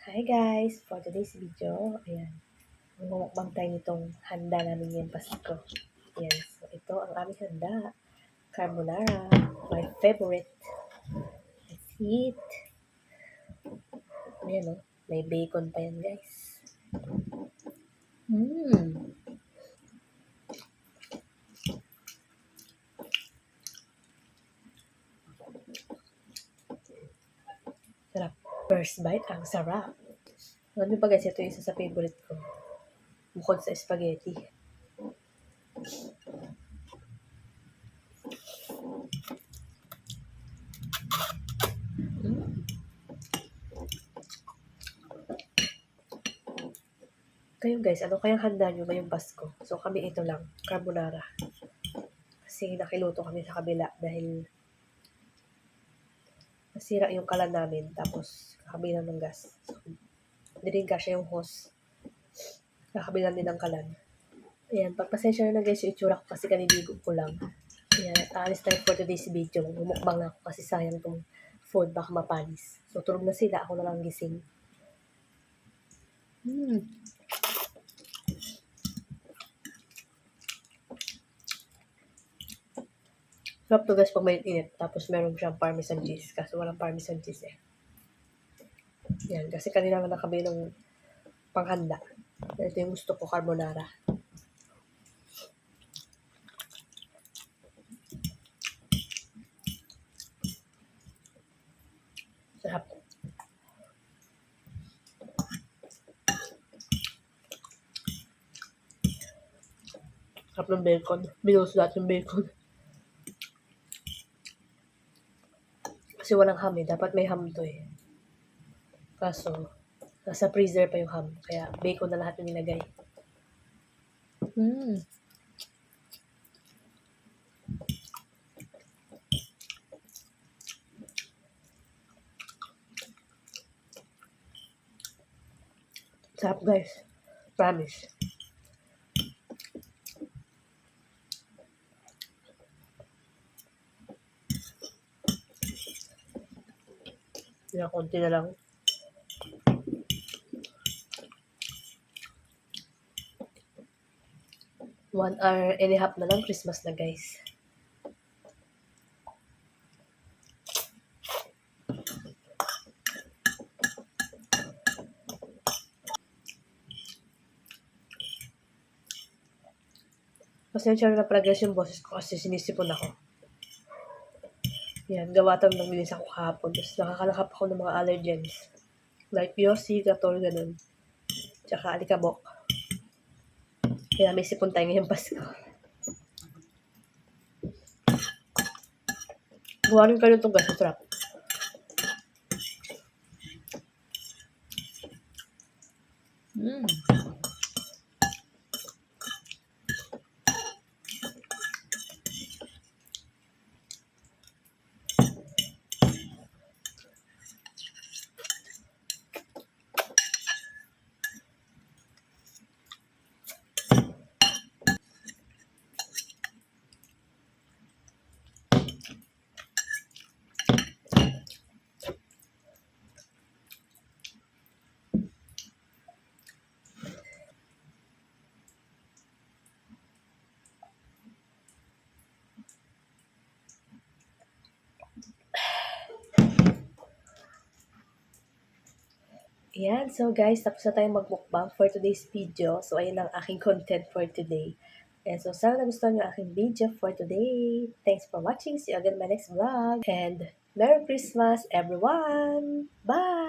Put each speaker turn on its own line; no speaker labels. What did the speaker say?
Hi guys! For today's video, ayan, mumukbang tayo nitong handa namin ngayong Pasko. Ayan, so ito ang aming handa. Carbonara, my favorite. Let's eat. Ayan o, may bacon pa yan guys. Sarap. First bite, ang sarap. Ano ba guys, ito yung isa sa favorite ko. Bukod sa spaghetti. Kayo guys, ano kayang handa nyo ngayong Pasko? So kami ito lang, carbonara. Kasi nakiluto kami sa kabila dahil nasira yung kalan namin. Tapos kakabilang ng gas. So, hindi rin kasya yung hose. Kakabilang din ng kalan. Ayan, pagpasensya na guys yung itsura ko kasi kaniligo ko lang. Ayan, aalis tayo for today's video. Bumukbang na ako kasi sayang itong food, baka mapanis. So, tulog na sila. Ako na lang gising. Sarap to guys pag may init. Tapos meron siyang parmesan cheese. Kaso walang parmesan cheese eh. Ayan, kasi kanina nga nakabili ng panghanda. Ito yung gusto ko, carbonara. Sarap. Sarap ng bacon. Binuhos lahat yung bacon. Kasi walang ham eh. Dapat may ham to eh. Kaso, nasa freezer pa yung ham. Kaya bacon na lahat yung nilagay. Sarap guys. Promise. Yan, konti na lang. 1 hour and a half na lang, Christmas na guys. Pasensya na pala guys yung boses ko kasi sinisipon ako. Yan, gawatan ng bilis ako kahapon. Tapos nakakalakap ako ng mga allergens. Like Yossi, Gatol, ganun. Tsaka alikabok. Kaya may sipon tayo ngayong Pasko. Buhanin kayo itong guys, sarap. Ayan, so guys, tapos na tayong magmukbang for today's video. So, ayun ang aking content for today. And so, sana nagustuhan nyo aking video for today. Thanks for watching. See you again in my next vlog. And Merry Christmas, everyone! Bye!